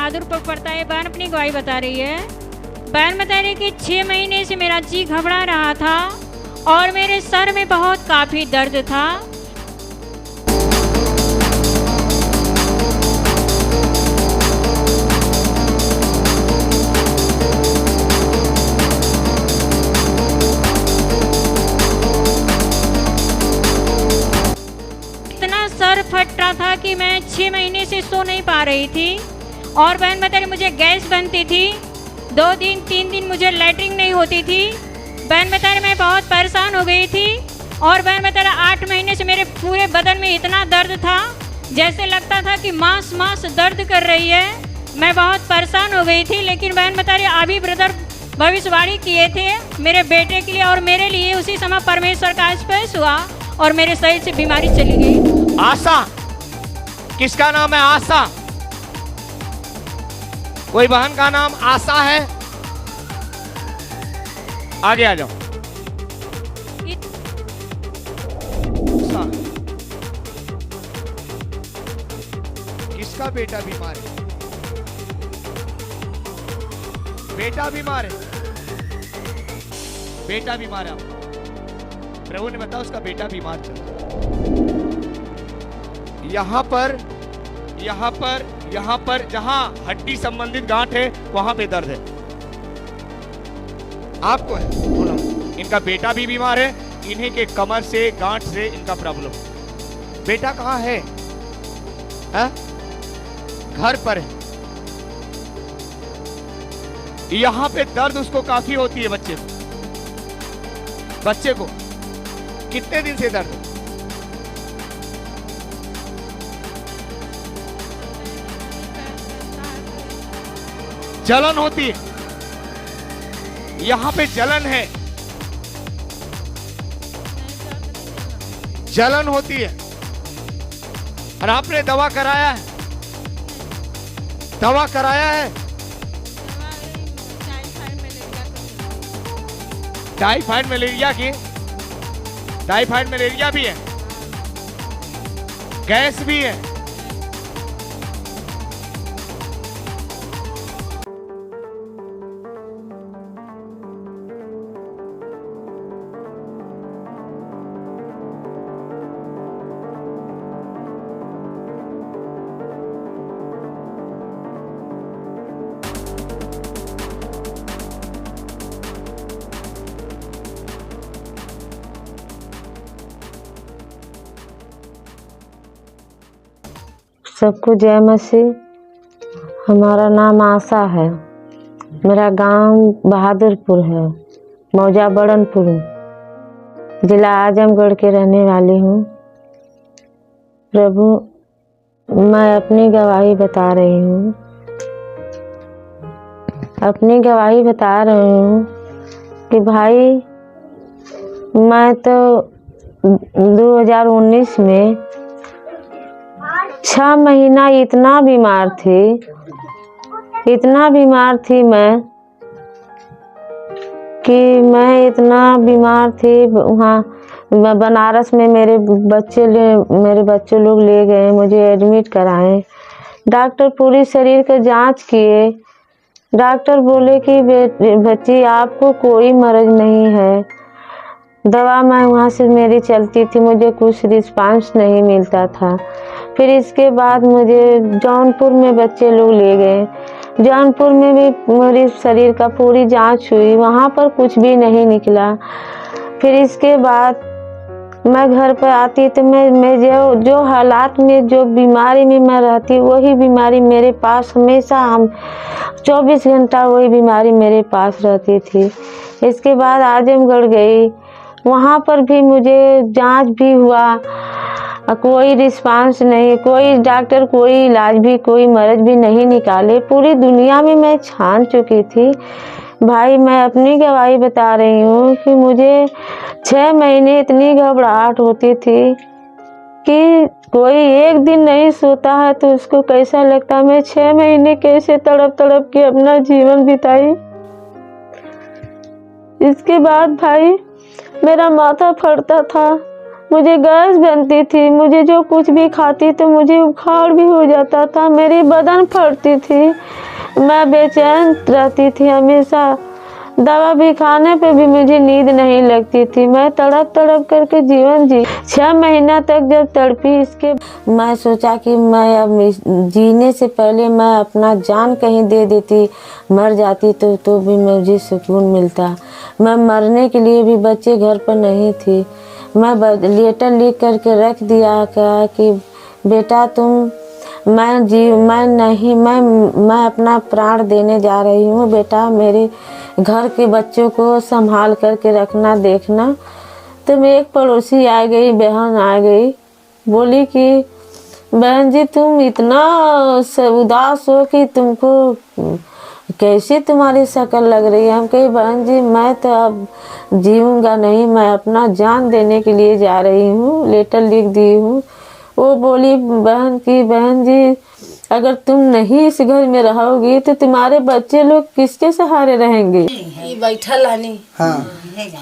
बहादुरपुर पड़ता है। बहन अपनी गवाही बता रही है। बहन बता रही कि 6 महीने से मेरा जी घबरा रहा था और मेरे सर में बहुत काफ़ी दर्द था। सर फट रहा था कि मैं 6 महीने से सो नहीं पा रही थी। और बहन बता रही मुझे गैस बनती थी, 2 दिन 3 दिन मुझे लैट्रिन नहीं होती थी। बहन बता रही मैं बहुत परेशान हो गई थी। और बहन बता रही 8 महीने से मेरे पूरे बदन में इतना दर्द था जैसे लगता था कि मांस दर्द कर रही है। मैं बहुत परेशान हो गई थी। लेकिन बहन बता रही अभी ब्रदर भविष्यवाणी किए थे मेरे बेटे के लिए और मेरे लिए। उसी समय परमेश्वर का स्पर्श हुआ और मेरे शरीर से बीमारी चली गई। आशा, किसका नाम है आशा? कोई बहन का नाम आशा है? आगे आ जाओ। किसका बेटा बीमार है? बेटा बीमार है। बेटा बीमार है। प्रभु ने बताया उसका बेटा बीमार चल रहा है। यहाँ पर जहां हड्डी संबंधित गांठ है वहां पे दर्द है। आपको है बोलो। इनका बेटा भी बीमार है। इन्हीं के कमर से गांठ से इनका प्रॉब्लम। बेटा कहाँ है? घर पर है। यहाँ पे दर्द उसको काफी होती है। बच्चे को कितने दिन से दर्द है? जलन होती है। यहां पे जलन है। जलन होती है। और आपने दवा कराया है? दवा कराया है? टाइफाइड मलेरिया की? टाइफाइड मलेरिया भी है, गैस भी है। सबको जय मसीह। हमारा नाम आशा है। मेरा गांव बहादुरपुर है, मौजा बड़नपुर, जिला आजमगढ़ के रहने वाली हूँ। प्रभु, मैं अपनी गवाही बता रही हूँ। अपनी गवाही बता रही हूँ कि भाई मैं तो 2019 में 6 महीना इतना बीमार थी मैं कि मैं इतना बीमार थी। वहाँ बनारस में मेरे बच्चे लोग ले गए, मुझे एडमिट कराए। डॉक्टर पूरी शरीर का जांच किए। डॉक्टर बोले कि बच्ची आपको कोई मर्ज नहीं है। दवा मैं वहाँ से मेरी चलती थी, मुझे कुछ रिस्पांस नहीं मिलता था। फिर इसके बाद मुझे जौनपुर में बच्चे लोग ले गए। जौनपुर में भी मेरे शरीर का पूरी जांच हुई, वहाँ पर कुछ भी नहीं निकला। फिर इसके बाद मैं घर पर आती तो मैं जो हालात में, जो बीमारी में मैं रहती, वही बीमारी मेरे पास हमेशा 24 घंटा वही बीमारी मेरे पास रहती थी। इसके बाद आजमगढ़ गई, वहाँ पर भी मुझे जांच भी हुआ, कोई रिस्पांस नहीं, कोई डॉक्टर कोई इलाज भी, कोई मर्ज भी नहीं निकाले। पूरी दुनिया में मैं छान चुकी थी। भाई मैं अपनी गवाही बता रही हूँ कि मुझे 6 महीने इतनी घबराहट होती थी कि कोई एक दिन नहीं सोता है तो उसको कैसा लगता। मैं 6 महीने कैसे तड़प तड़प के अपना जीवन बिताई। इसके बाद भाई मेरा माथा फटता था, मुझे गैस बनती थी, मुझे जो कुछ भी खाती तो मुझे बुखार भी हो जाता था, मेरी बदन फटती थी। मैं बेचैन रहती थी हमेशा। दवा भी खाने पे भी मुझे नींद नहीं लगती थी। मैं तड़प तड़प करके जीवन जी 6 महीना तक जब तड़पी, इसके मैं सोचा कि मैं अब जीने से पहले मैं अपना जान कहीं दे देती, मर जाती तो भी मुझे सुकून मिलता। मैं मरने के लिए भी बच्चे घर पर नहीं थी। मैं लेटर लिख करके रख दिया कि बेटा तुम मैं अपना प्राण देने जा रही हूँ बेटा, मेरे घर के बच्चों को संभाल करके रखना देखना। तो एक पड़ोसी आ गई, बहन आ गई, बोली कि बहन जी तुम इतना उदास हो कि तुमको कैसी तुम्हारी शक्ल लग रही है। हम कही बहन जी मैं तो अब जीऊँगा नहीं, मैं अपना जान देने के लिए जा रही हूँ, लेटर लिख दी हूँ। वो बोली बहन जी अगर तुम नहीं इस घर में रहोगी तो तुम्हारे बच्चे लोग किसके सहारे रहेंगे। ये बैठल हनी हाँ।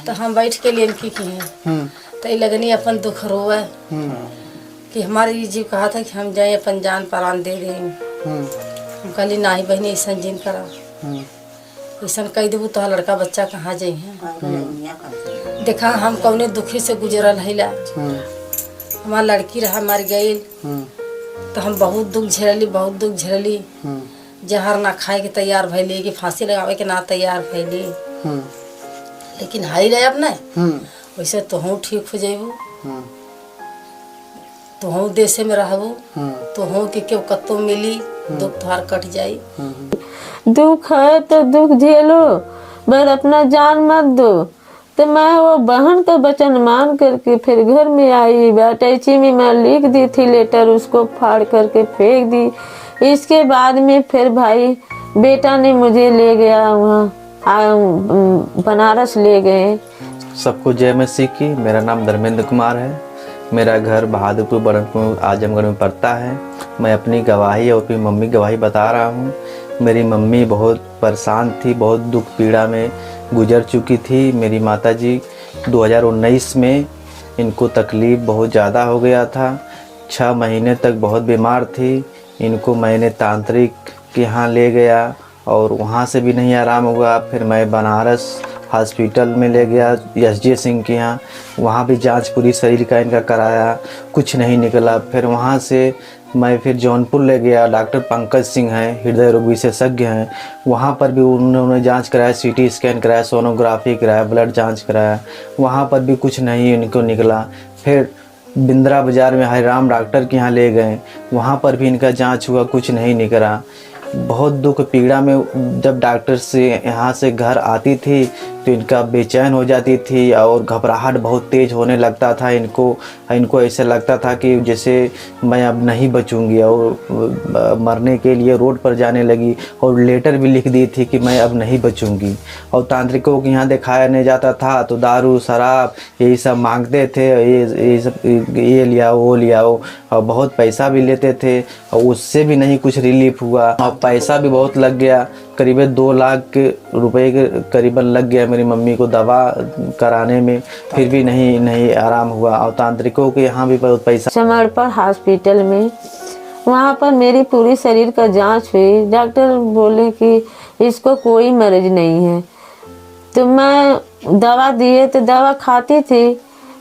तो हम बैठ के लिए की तो ये लगनी अपन दुख रोवे कि हमारे ये जीव कहा था कि हम जाए अपन जान प्राण दे दें। हम कहली नाही बहनी ऐसा जिन करा, ऐसा कह देबू तो लड़का बच्चा कहाँ जाए। देखा हम कौने दुखी से गुजरल है। हमार लड़की रहा मर गई तो हम बहुत दुख झेलली। जहर ना खाए के तैयार भैली कि फांसी लगावे के ना तैयार भैली। लेकिन हाई रहे अब नहीं वैसे तोहू ठीक हो जाबू, तोहू देशे में रहबू, तोहू के क्यों कत्तो मिली, दुख तुहार कट जाई। दुख है तो दुख झेलो, पर अपना जान मत दो। तो मैं वो बहन का वचन मान करके फिर घर में आई। अटैची में मैं लिख दी थी लेटर, उसको फाड़ करके फेंक दी। इसके बाद में फिर भाई बेटा ने मुझे ले गया वहाँ बनारस ले गए। सबको जय मसीह की। मेरा नाम धर्मेंद्र कुमार है। मेरा घर बहादुरपुर बरनपुर आजमगढ़ में पड़ता है। मैं अपनी गवाही और अपनी मम्मी गवाही बता रहा हूँ। मेरी मम्मी बहुत परेशान थी, बहुत दुख पीड़ा में गुजर चुकी थी। मेरी माताजी 2019 में इनको तकलीफ़ बहुत ज़्यादा हो गया था। 6 महीने तक बहुत बीमार थी। इनको मैंने तांत्रिक के यहाँ ले गया और वहाँ से भी नहीं आराम हुआ। फिर मैं बनारस हॉस्पिटल में ले गया SJ सिंह के यहाँ, वहाँ भी जांच पूरी शरीर का इनका कराया, कुछ नहीं निकला। फिर वहाँ से मैं फिर जौनपुर ले गया, डॉक्टर पंकज सिंह हैं, हृदय रोग विशेषज्ञ हैं। वहाँ पर भी उन्होंने जांच कराया, CT स्कैन कराया, सोनोग्राफी कराया, ब्लड जांच कराया, वहाँ पर भी कुछ नहीं इनको निकला। फिर बिंद्रा बाज़ार में हरिराम डॉक्टर के यहाँ ले गए, वहाँ पर भी इनका जांच हुआ, कुछ नहीं निकला। बहुत दुख पीड़ा में जब डॉक्टर से यहाँ से घर आती थी तो इनका बेचैन हो जाती थी और घबराहट बहुत तेज़ होने लगता था। इनको ऐसे लगता था कि जैसे मैं अब नहीं बचूंगी और मरने के लिए रोड पर जाने लगी और लेटर भी लिख दी थी कि मैं अब नहीं बचूंगी। और तांत्रिकों के यहाँ दिखाया नहीं जाता था तो दारू शराब यही सब मांगते थे, ये लियाओ वो लियाओ, और बहुत पैसा भी लेते थे और उससे भी नहीं कुछ रिलीफ हुआ। और पैसा भी बहुत लग गया, करीब 2 लाख रुपए के करीबन लग गया मेरी मम्मी को दवा कराने में, फिर भी नहीं आराम हुआ। और तांत्रिकों के यहाँ भी बहुत पैसा। समर पर हॉस्पिटल में वहाँ पर मेरी पूरी शरीर का जांच हुई। डॉक्टर बोले कि इसको कोई मर्ज नहीं है। तो मैं दवा दिए तो दवा खाती थी,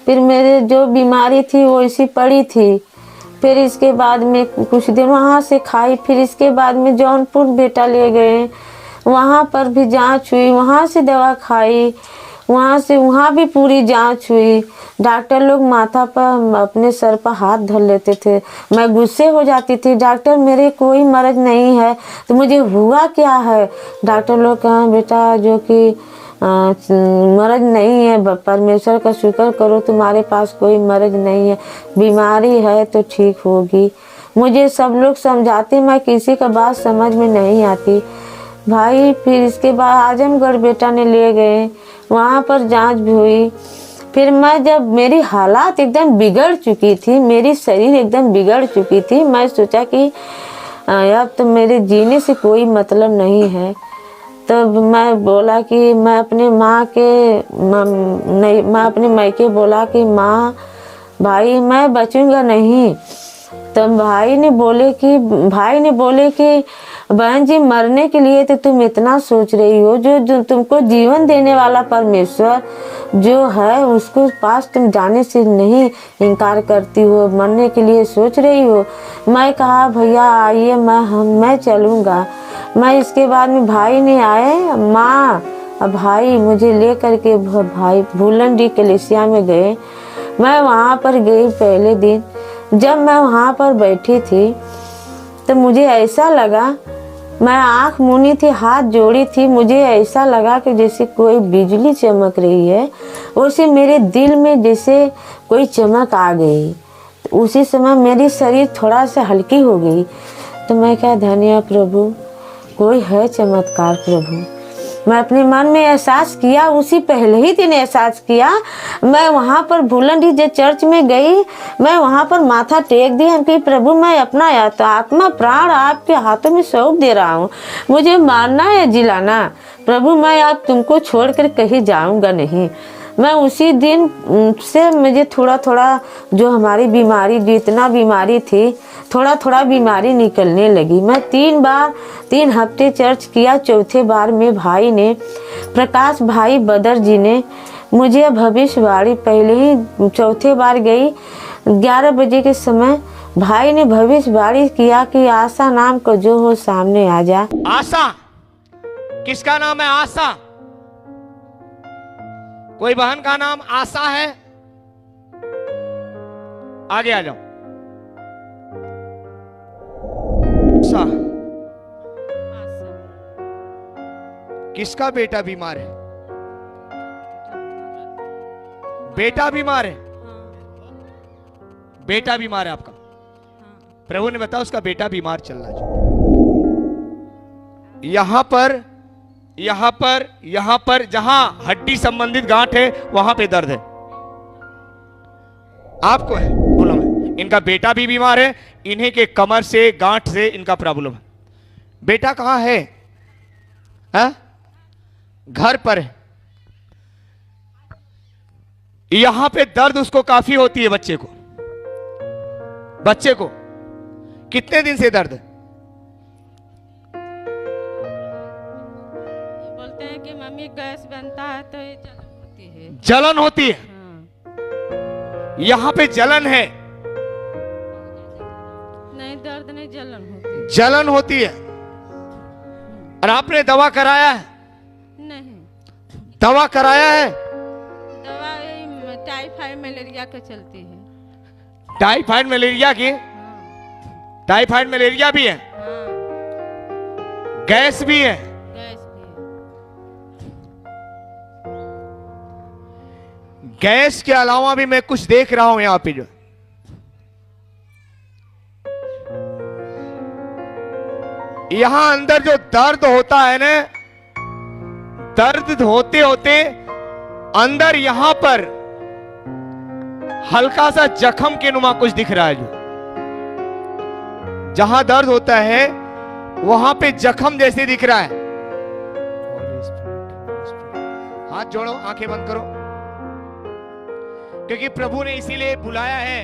फिर मेरे जो बीमारी थी वो इसी पड़ी थी। फिर इसके बाद में कुछ दिन वहाँ से खाई, फिर इसके बाद में जौनपुर बेटा ले गए, वहाँ पर भी जांच हुई, वहाँ से दवा खाई, वहाँ भी पूरी जांच हुई। डॉक्टर लोग माथा पर अपने सर पर हाथ धर लेते थे। मैं गुस्से हो जाती थी, डॉक्टर मेरे कोई मर्ज नहीं है तो मुझे हुआ क्या है। डॉक्टर लोग कहा बेटा जो कि मर्ज नहीं है, परमेश्वर का शुक्र करो तुम्हारे पास कोई मर्ज नहीं है, बीमारी है तो ठीक होगी। मुझे सब लोग समझाते, मैं किसी का बात समझ में नहीं आती भाई। फिर इसके बाद आजमगढ़ बेटा ने ले गए, वहाँ पर जांच भी हुई। फिर मैं जब मेरी हालात एकदम बिगड़ चुकी थी, मेरी शरीर एकदम बिगड़ चुकी थी, मैं सोचा कि अब तो मेरे जीने से कोई मतलब नहीं है। तब मैं बोला कि मैं अपने अपने मायके बोला कि माँ भाई मैं बचूंगा नहीं। तब भाई ने बोले कि बहन जी मरने के लिए तो तुम इतना सोच रही हो, जो तुमको जीवन देने वाला परमेश्वर जो है उसको पास तुम जाने से नहीं इनकार करती हो, मरने के लिए सोच रही हो। मैं कहा भैया आइए, मैं चलूँगा। मैं इसके बाद में भाई ने आए, माँ अब भाई मुझे ले करके भाई भूलनडी कलेसिया में गए। मैं वहाँ पर गई पहले दिन। जब मैं वहाँ पर बैठी थी तो मुझे ऐसा लगा, मैं आँख मूनी थी, हाथ जोड़ी थी, मुझे ऐसा लगा कि जैसे कोई बिजली चमक रही है, वैसे मेरे दिल में जैसे कोई चमक आ गई। उसी समय मेरी शरीर थोड़ा सा हल्की हो गई। तो मैं क्या धन्य प्रभु, कोई है चमत्कार प्रभु। मैं अपने मन में एहसास किया, उसी पहले ही दिन एहसास किया। मैं वहाँ पर भूलनडी जो चर्च में गई, मैं वहाँ पर माथा टेक दिया कि प्रभु मैं अपना आत्मा प्राण आपके हाथों में सौंप दे रहा हूँ। मुझे मारना है जिलाना प्रभु, मैं अब तुमको छोड़कर कहीं जाऊँगा नहीं। मैं उसी दिन से मुझे थोड़ा थोड़ा जो हमारी बीमारी, जितना बीमारी थी, थोड़ा थोड़ा बीमारी निकलने लगी। मैं 3 हफ्ते चर्च किया। चौथे बार में भाई ने, प्रकाश भाई बदर जी ने मुझे भविष्यवाणी, पहले ही चौथे बार गई 11 बजे के समय भाई ने भविष्यवाणी किया कि आशा नाम को जो हो सामने आ जा। आशा, किसका नाम है आशा? कोई बहन का नाम आशा है? आगे आ जाओ। आशा, किसका बेटा बीमार है? बेटा बीमार है? बेटा बीमार है आपका? प्रभु ने बताया उसका बेटा बीमार चल रहा है। यहां पर जहां हड्डी संबंधित गांठ है वहां पे दर्द है। आपको है प्रॉब्लम है। इनका बेटा भी बीमार है, इन्हीं के कमर से गांठ से इनका प्रॉब्लम है। बेटा कहां है? घर पर है। यहां पे दर्द उसको काफी होती है। बच्चे को कितने दिन से दर्द है? बोलते हैं कि मम्मी गैस बनता है तो ये जलन होती है। यहां पे जलन है? नहीं, दर्द नहीं, जलन होती है। और आपने दवा कराया है? नहीं, दवा कराया है? दवा टाइफाइड मलेरिया के चलती है। टाइफाइड मलेरिया की? टाइफाइड मलेरिया भी है? गैस भी है? गैस भी है। गैस के अलावा भी मैं कुछ देख रहा हूं यहां पे। जो यहां अंदर जो दर्द होता है ना, दर्द होते होते अंदर यहां पर हल्का सा जख्म के नुमा कुछ दिख रहा है। जो जहां दर्द होता है वहां पे जख्म जैसे दिख रहा है। हाथ जोड़ो, आंखें बंद करो, क्योंकि प्रभु ने इसीलिए बुलाया है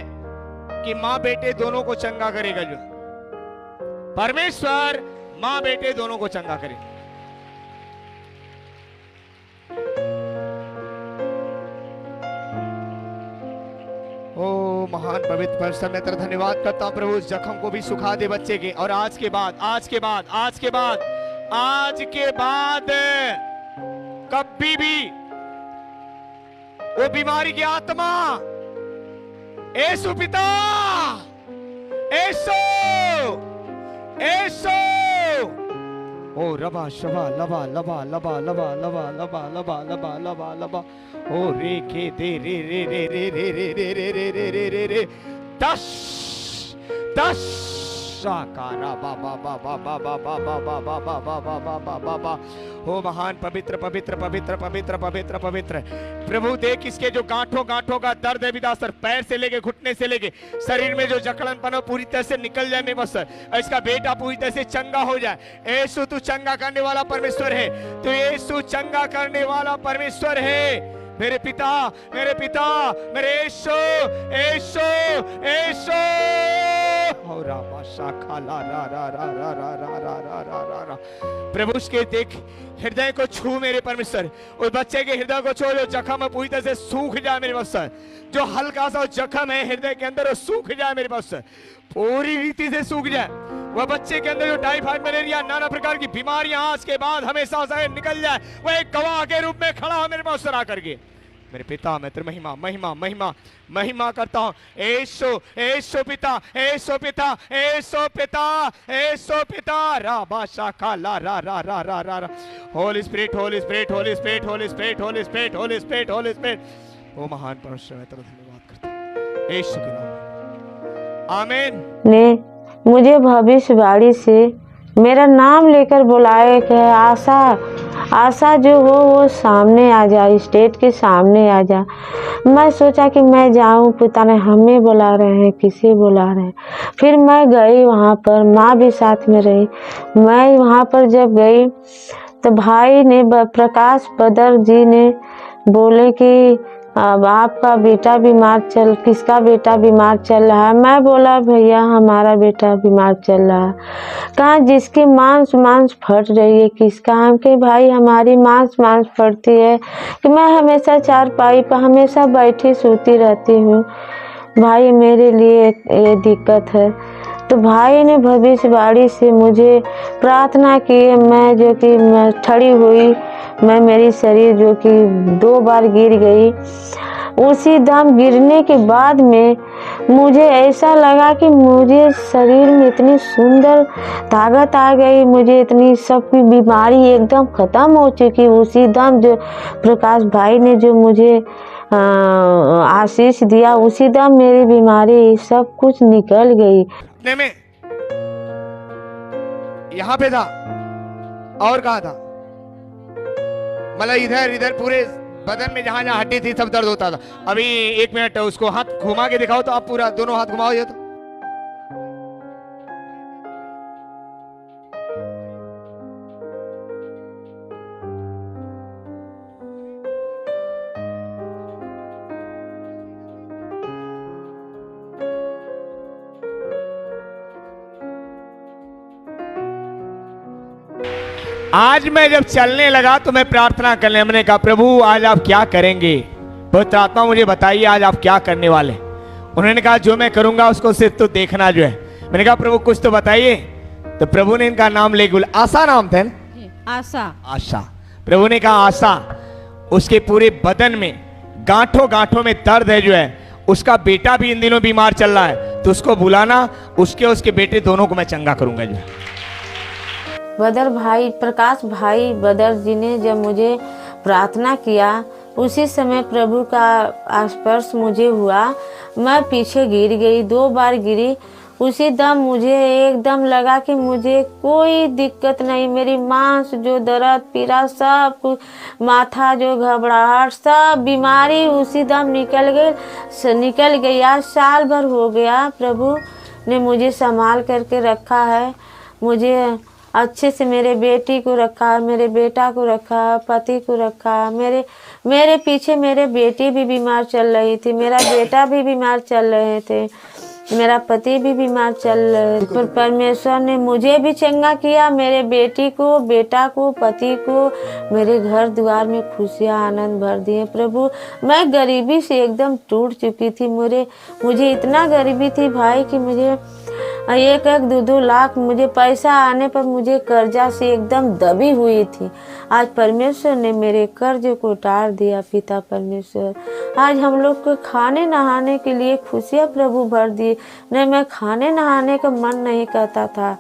कि मां बेटे दोनों को चंगा करेगा। जो परमेश्वर मां बेटे दोनों को चंगा करे। ओ महान पवित्र परमेश्वर, मैं तेरा धन्यवाद करता हूं प्रभु। जख्म को भी सुखा दे बच्चे के। और आज के बाद कभी भी वो बीमारी की आत्मा यीशु पिता, यीशु ओ रबा शबा लबा लबा लबा लबा लबा लबा लबा लबा लबा लबा ओ रे के दे रे रे रे रे रे रे रे रे रे रे रे रे रे 10 साकारा बाबा बाबा बाबा बाबा बाबा बाबा बाबा बाबा बाबा। ओ महान पवित्र पवित्र पवित्र पवित्र पवित्र पवित्र प्रभु, देख इसके जो गांठों का दर्द है विदा सर, पैर से लेके घुटने से लेके शरीर में जो जकड़नपन पूरी तरह से निकल जाए मेरे बस सर। इसका बेटा पूरी तरह से चंगा हो जाए। यीशु तू चंगा करने वाला परमेश्वर है। तो यीशु चंगा करने वाला परमेश्वर है। मेरे पिता मेरे यीशु यीशु यीशु हो रामा शाखा ला रा रा रा रा रा रा रा रा रा रा रा। प्रभु उसके देख हृदय को छू मेरे परमेश्वर, उस बच्चे के हृदय को छू, जो जख्म पूरी तरह से सूख जाए मेरे परमेश्वर, जो हल्का सा जख्म है हृदय के अंदर वो सूख जाए मेरे परमेश्वर, पूरी रीति से सूख जाए। वह बच्चे के अंदर जो टाइफाइड, मलेरिया, नाना प्रकार की बीमारियां आज के बाद हमेशा से निकल जाए, वह एक गवाह के रूप में खड़ा हो मेरे परमेश्वर आकर के। मेरे पिता मैं तेरी महिमा महिमा महिमा महिमा करता हूँ। ऐसो ऐसो पिता, ऐसो पिता, ऐसो पिता, ऐसो पिता, रा बा शाखा ला रा रा रा रा रा रा। Holy Spirit, Holy Spirit, Holy Spirit, Holy Spirit, Holy Spirit, Holy Spirit, Holy Spirit. ओ महान परमेश्वर मैं तेरा धन्यवाद करता हूँ यीशु के नाम में, आमीन। ने मुझे भविष्यवाणी से मेरा नाम लेकर बुलाया कि आशा, आशा जो हो वो सामने आ जा, स्टेज के सामने आ जा। मैं सोचा कि मैं जाऊं, पता नहीं हमें बुला रहे हैं किसे बुला रहे हैं। फिर मैं गई वहाँ पर, माँ भी साथ में रही। मैं वहाँ पर जब गई तो भाई ने, प्रकाश बदर जी ने बोले कि अब आपका बेटा बीमार चल, किसका बेटा बीमार चल रहा है। मैं बोला भैया हमारा बेटा बीमार चल रहा है। कहा जिसकी मांस फट रही है, किसका। हम के भाई हमारी मांस फटती है कि मैं हमेशा चारपाई पर हमेशा बैठी सोती रहती हूँ भाई, मेरे लिए ये दिक्कत है। तो भाई ने भविष्यवाणी से मुझे प्रार्थना की। मैं जो कि मैं ठड़ी हुई, मैं मेरी शरीर जो कि 2 बार गिर गई। उसी दम गिरने के बाद में मुझे ऐसा लगा कि मुझे शरीर में इतनी सुंदर ताकत आ गई, मुझे इतनी सब की बीमारी एकदम ख़त्म हो चुकी। उसी दम जो प्रकाश भाई ने जो मुझे आशीष दिया, उसी दम मेरी बीमारी सब कुछ निकल गई। में यहाँ पे था और कहा था, मतलब इधर इधर पूरे बदन में जहां जहां हड्डी थी सब दर्द होता था। अभी 1 मिनट उसको हाथ घुमा के दिखाओ तो आप पूरा दोनों हाथ घुमाओ ये तो। आज मैं जब चलने लगा तो मैं प्रार्थना करने, मैंने कहा प्रभु आज आप क्या करेंगे, पवित्र आत्मा मुझे बताइए आज आप क्या करने वाले। उन्होंने कहा जो मैं करूंगा उसको सिर्फ तो देखना जो है। मैंने कहा प्रभु कुछ तो बताइए। तो प्रभु ने इनका नाम ले बोला, आशा नाम था ना, आशा। आशा। प्रभु ने कहा आशा, उसके पूरे बदन में गांठों गांठों में दर्द है जो है, उसका बेटा भी इन दिनों बीमार चल रहा है, तो उसको बुलाना, उसके बेटे दोनों को मैं चंगा करूंगा जो है। बदर भाई, प्रकाश भाई बदर जी ने जब मुझे प्रार्थना किया, उसी समय प्रभु का स्पर्श मुझे हुआ। मैं पीछे गिर गई, 2 बार गिरी। उसी दम मुझे एकदम लगा कि मुझे कोई दिक्कत नहीं, मेरी मांस जो दर्द पीड़ा सब कुछ, माथा जो घबराहट सब बीमारी उसी दम निकल गई। आज साल भर हो गया प्रभु ने मुझे संभाल करके रखा है, मुझे अच्छे से मेरे बेटी को रखा, मेरे बेटा को रखा, पति को रखा। मेरे पीछे मेरे बेटी भी बीमार चल रही थी, मेरा बेटा भी बीमार चल रहे थे, मेरा पति भी बीमार चल रहे थे। पर परमेश्वर ने मुझे भी चंगा किया, मेरे बेटी को, बेटा को, पति को, मेरे घर द्वार में खुशियाँ आनंद भर दिए। प्रभु मैं गरीबी से एकदम टूट चुकी थी, मुझे इतना गरीबी थी भाई कि मुझे 1-1, 2-2 लाख मुझे पैसा आने पर मुझे कर्जा से एकदम दबी हुई थी। आज परमेश्वर ने मेरे कर्ज को उतार दिया। पिता परमेश्वर आज हम लोग को खाने नहाने के लिए खुशियाँ प्रभु भर दिए। नहीं, मैं खाने नहाने का मन नहीं करता था,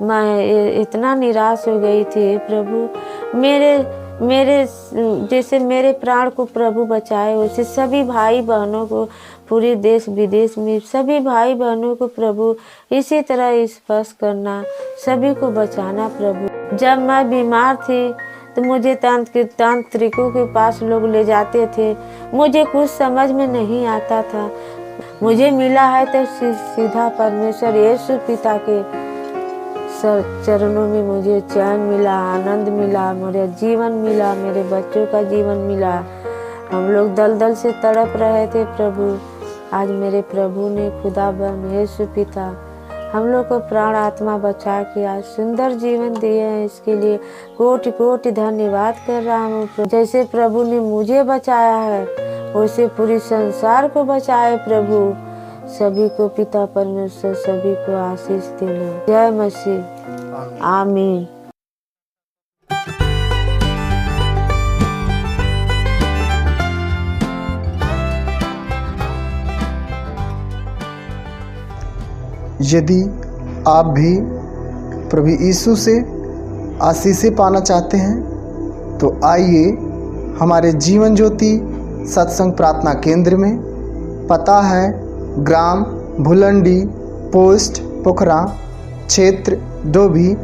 मैं इतना निराश हो गई थी। प्रभु मेरे जैसे मेरे प्राण को प्रभु बचाए, वैसे सभी भाई बहनों को पूरे देश विदेश में सभी भाई बहनों को प्रभु इसी तरह स्पर्श करना, सभी को बचाना प्रभु। जब मैं बीमार थी तो मुझे तांत्रिकों के पास लोग ले जाते थे, मुझे कुछ समझ में नहीं आता था। मुझे मिला है तो सीधा परमेश्वर यीशु पिता के चरणों में मुझे चैन मिला, आनंद मिला, मेरा जीवन मिला, मेरे बच्चों का जीवन मिला। हम लोग दलदल से तड़प रहे थे प्रभु, आज मेरे प्रभु ने खुदा यीशु पिता हम लोग को प्राण आत्मा बचा के आज सुंदर जीवन दिए हैं। इसके लिए कोटि कोटि धन्यवाद कर रहा हूँ। जैसे प्रभु ने मुझे बचाया है वैसे पूरी संसार को बचाए प्रभु। सभी को पिता परमेश्वर सभी को आशीष देना। जय मसीह, आमीन। यदि आप भी प्रभु यीशु से आशीषें पाना चाहते हैं तो आइए हमारे जीवन ज्योति सत्संग प्रार्थना केंद्र में। पता है ग्राम भुलंडी, पोस्ट पोखरा, क्षेत्र डोभी,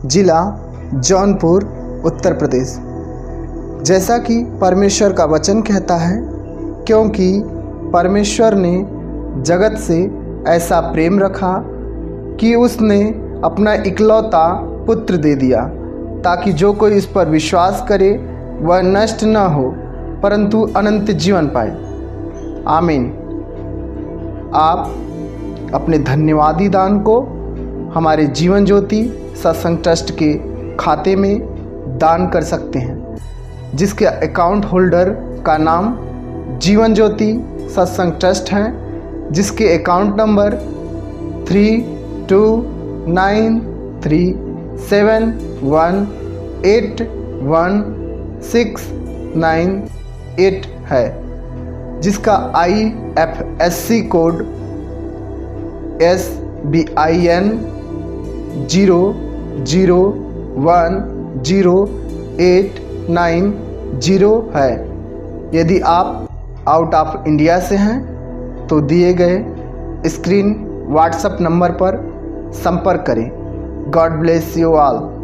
जिला जौनपुर, उत्तर प्रदेश। जैसा कि परमेश्वर का वचन कहता है, क्योंकि परमेश्वर ने जगत से ऐसा प्रेम रखा कि उसने अपना इकलौता पुत्र दे दिया, ताकि जो कोई इस पर विश्वास करे वह नष्ट न हो परंतु अनंत जीवन पाए। आमीन। आप अपने धन्यवादी दान को हमारे जीवन ज्योति सत्संग ट्रस्ट के खाते में दान कर सकते हैं, जिसके अकाउंट होल्डर का नाम जीवन ज्योति सत्संग ट्रस्ट है, जिसके अकाउंट नंबर 3293718168 है, जिसका IFSC कोड SBIN 00108990 है। यदि आप आउट ऑफ इंडिया से हैं तो दिए गए स्क्रीन व्हाट्सएप नंबर पर संपर्क करें। God bless you all.